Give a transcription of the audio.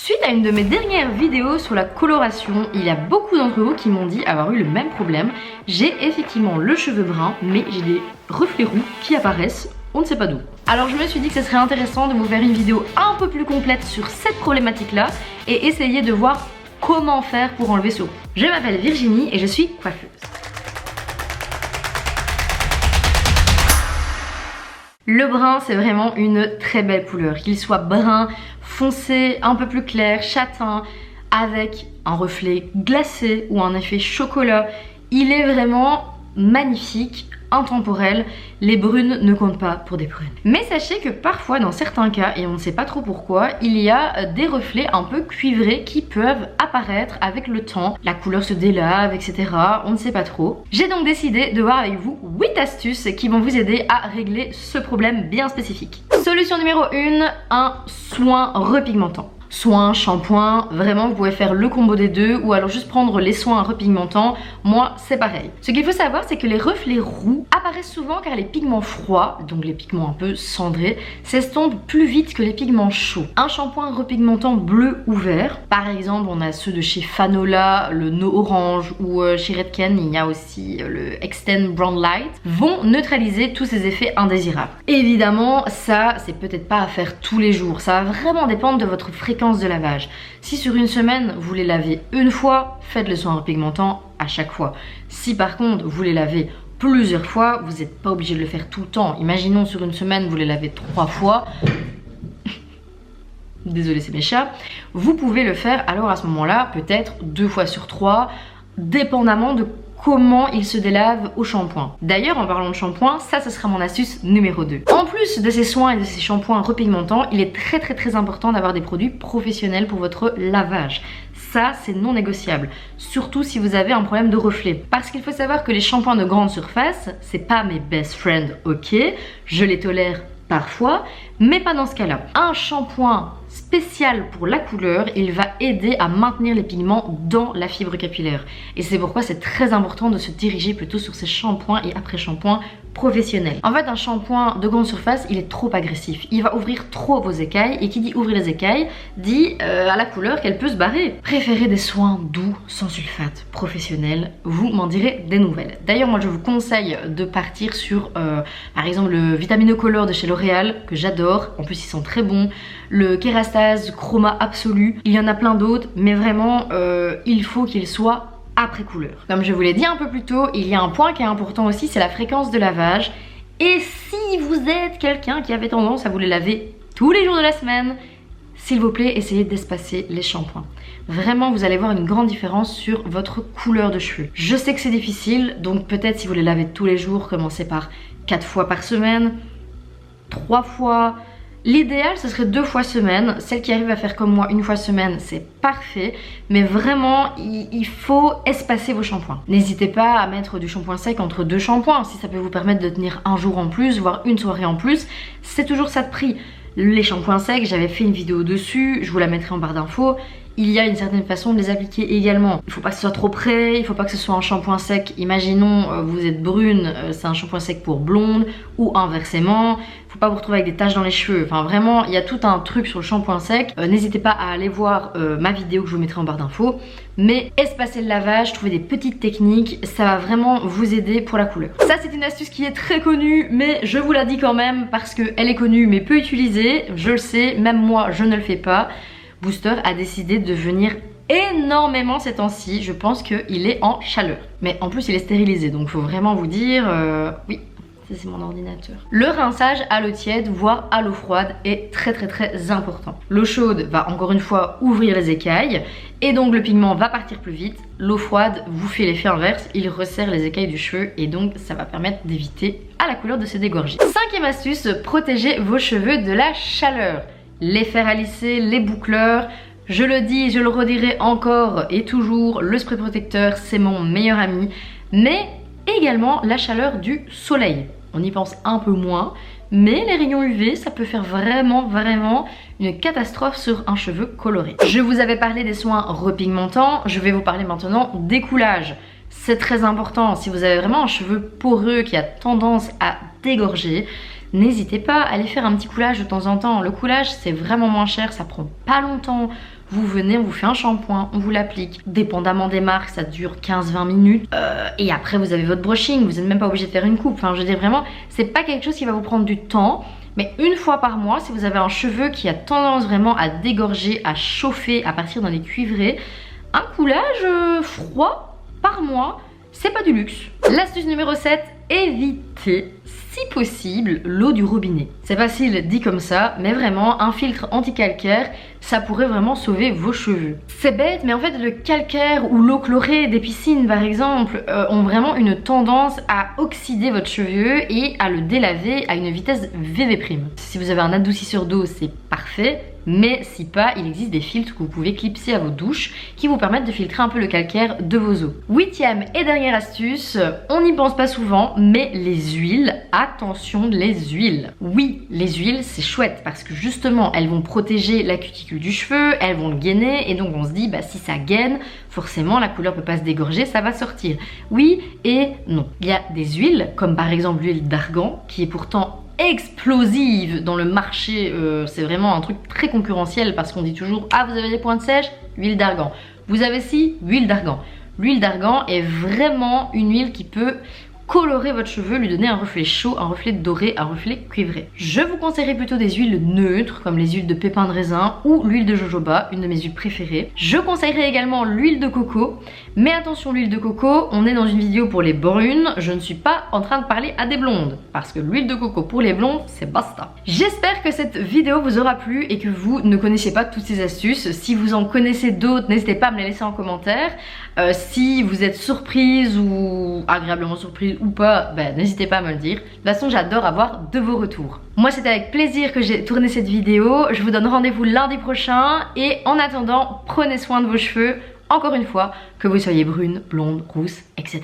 Suite à une de mes dernières vidéos sur la coloration, il y a beaucoup d'entre vous qui m'ont dit avoir eu le même problème. J'ai effectivement le cheveu brun, mais j'ai des reflets roux qui apparaissent, on ne sait pas d'où. Alors je me suis dit que ce serait intéressant de vous faire une vidéo un peu plus complète sur cette problématique-là et essayer de voir comment faire pour enlever ce roux. Je m'appelle Virginie et je suis coiffeuse. Le brun, c'est vraiment une très belle couleur, qu'il soit brun, foncé, un peu plus clair, châtain, avec un reflet glacé ou un effet chocolat. Il est vraiment magnifique, intemporel. Les brunes ne comptent pas pour des brunes. Mais sachez que parfois, dans certains cas, et on ne sait pas trop pourquoi, il y a des reflets un peu cuivrés qui peuvent apparaître avec le temps. La couleur se délave, etc. On ne sait pas trop. J'ai donc décidé de voir avec vous 8 astuces qui vont vous aider à régler ce problème bien spécifique. Solution numéro 1, un soin repigmentant. Soin, shampoing, vraiment vous pouvez faire le combo des deux ou alors juste prendre les soins repigmentants. Moi c'est pareil. Ce qu'il faut savoir c'est que les reflets roux apparaissent souvent car les pigments froids, donc les pigments un peu cendrés, s'estompent plus vite que les pigments chauds. Un shampoing repigmentant bleu ou vert, par exemple on a ceux de chez Fanola, le No Orange ou chez Redken il y a aussi le Extend Brown Light, vont neutraliser tous ces effets indésirables. Évidemment ça c'est peut-être pas à faire tous les jours, ça va vraiment dépendre de votre fréquence de lavage. Si sur une semaine vous les lavez une fois, faites le soin repigmentant à chaque fois. Si par contre vous les lavez plusieurs fois, vous n'êtes pas obligé de le faire tout le temps. Imaginons sur une semaine vous les lavez 3 fois. Désolée c'est mes chats. Vous pouvez le faire alors à ce moment-là peut-être 2 fois sur 3, dépendamment de comment il se délave au shampoing. D'ailleurs en parlant de shampoing, ça ce sera mon astuce numéro 2. En plus de ces soins et de ces shampoings repigmentants, il est très important d'avoir des produits professionnels pour votre lavage. Ça c'est non négociable, surtout si vous avez un problème de reflet. Parce qu'il faut savoir que les shampoings de grande surface, c'est pas mes best friends, ok, je les tolère parfois, mais pas dans ce cas-là. Un shampoing spécial pour la couleur, il va aider à maintenir les pigments dans la fibre capillaire. Et c'est pourquoi c'est très important de se diriger plutôt sur ces shampoings et après-shampoings professionnels. En fait, un shampoing de grande surface, il est trop agressif. Il va ouvrir trop vos écailles et qui dit ouvrir les écailles, dit à la couleur qu'elle peut se barrer. Préférez des soins doux, sans sulfate, professionnels. Vous m'en direz des nouvelles. D'ailleurs, moi je vous conseille de partir sur par exemple le Vitaminocolor de chez L'Oréal, que j'adore. En plus, ils sont très bons. Le Kérastase Chroma Absolu. Il y en a plein d'autres, mais vraiment, il faut qu'il soit après couleur. Comme je vous l'ai dit un peu plus tôt, il y a un point qui est important aussi, c'est la fréquence de lavage. Et si vous êtes quelqu'un qui avait tendance à vous les laver tous les jours de la semaine, s'il vous plaît, essayez d'espacer les shampoings. Vraiment, vous allez voir une grande différence sur votre couleur de cheveux. Je sais que c'est difficile, donc peut-être si vous les lavez tous les jours, commencez par 4 fois par semaine, 3 fois... L'idéal ce serait 2 fois semaine. Celle qui arrive à faire comme moi 1 fois semaine, c'est parfait. Mais vraiment il faut espacer vos shampoings. N'hésitez pas à mettre du shampoing sec entre 2 shampoings. Si ça peut vous permettre de tenir un jour en plus, voire une soirée en plus, c'est toujours ça de prix. Les shampoings secs, j'avais fait une vidéo dessus, je vous la mettrai en barre d'infos. Il y a une certaine façon de les appliquer également. Il ne faut pas que ce soit trop près, il ne faut pas que ce soit un shampoing sec. Imaginons vous êtes brune, c'est un shampoing sec pour blonde ou inversement. Il ne faut pas vous retrouver avec des taches dans les cheveux. Enfin vraiment, il y a tout un truc sur le shampoing sec. N'hésitez pas à aller voir ma vidéo que je vous mettrai en barre d'infos. Mais espacez le lavage, trouvez des petites techniques, ça va vraiment vous aider pour la couleur. Ça c'est une astuce qui est très connue, mais je vous la dis quand même parce qu'elle est connue mais peu utilisée. Je le sais, même moi je ne le fais pas. Booster a décidé de venir énormément ces temps-ci. Je pense qu'il est en chaleur. Mais en plus il est stérilisé, donc faut vraiment vous dire... oui, ça c'est mon ordinateur. Le rinçage à l'eau tiède, voire à l'eau froide est très important. L'eau chaude va encore une fois ouvrir les écailles et donc le pigment va partir plus vite. L'eau froide vous fait l'effet inverse, il resserre les écailles du cheveu et donc ça va permettre d'éviter à la couleur de se dégorger. 5e astuce, protégez vos cheveux de la chaleur. Les fers à lisser, les boucleurs, je le dis, je le redirai encore et toujours, le spray protecteur c'est mon meilleur ami, mais également la chaleur du soleil. On y pense un peu moins, mais les rayons UV ça peut faire vraiment une catastrophe sur un cheveu coloré. Je vous avais parlé des soins repigmentants, je vais vous parler maintenant des coulages. C'est très important, si vous avez vraiment un cheveu poreux qui a tendance à dégorger, n'hésitez pas à aller faire un petit coulage de temps en temps. Le coulage c'est vraiment moins cher, ça prend pas longtemps vous venez, on vous fait un shampoing, on vous l'applique. Dépendamment des marques, ça dure 15-20 minutes. Et après, vous avez votre brushing, vous n'êtes même pas obligé de faire une coupe. Enfin, je veux dire vraiment, c'est pas quelque chose qui va vous prendre du temps. Mais une fois par mois, si vous avez un cheveu qui a tendance vraiment à dégorger, à chauffer, à partir dans les cuivrés, un coulage froid par mois, c'est pas du luxe. L'astuce numéro 7, évitez si possible l'eau du robinet. C'est facile dit comme ça, mais vraiment un filtre anti-calcaire, ça pourrait vraiment sauver vos cheveux. C'est bête, mais en fait le calcaire ou l'eau chlorée des piscines par exemple ont vraiment une tendance à oxyder votre cheveu et à le délaver à une vitesse VV'. Si vous avez un adoucisseur d'eau, c'est parfait. Mais si pas, il existe des filtres que vous pouvez clipser à vos douches qui vous permettent de filtrer un peu le calcaire de vos eaux. 8e et dernière astuce, on n'y pense pas souvent, mais les huiles, attention les huiles. Oui, les huiles c'est chouette parce que justement elles vont protéger la cuticule du cheveu, elles vont le gainer et donc on se dit bah si ça gaine, forcément la couleur peut pas se dégorger, ça va sortir. Oui et non. Il y a des huiles comme par exemple l'huile d'argan qui est pourtant explosive dans le marché, c'est vraiment un truc très concurrentiel parce qu'on dit toujours ah vous avez des pointes sèches, huile d'argan, vous avez si, huile d'argan. L'huile d'argan est vraiment une huile qui peut colorer votre cheveu, lui donner un reflet chaud, un reflet doré, un reflet cuivré. Je vous conseillerais plutôt des huiles neutres comme les huiles de pépins de raisin ou l'huile de jojoba, une de mes huiles préférées. Je conseillerais également l'huile de coco, mais attention l'huile de coco, on est dans une vidéo pour les brunes, je ne suis pas en train de parler à des blondes parce que l'huile de coco pour les blondes c'est basta. J'espère que cette vidéo vous aura plu et que vous ne connaissiez pas toutes ces astuces. Si vous en connaissez d'autres, n'hésitez pas à me les laisser en commentaire. Si vous êtes surprise ou agréablement surprise ou pas, ben, n'hésitez pas à me le dire. De toute façon j'adore avoir de vos retours. Moi c'était avec plaisir que j'ai tourné cette vidéo. Je vous donne rendez-vous lundi prochain et en attendant prenez soin de vos cheveux. Encore une fois, que vous soyez brune, blonde, rousse, etc.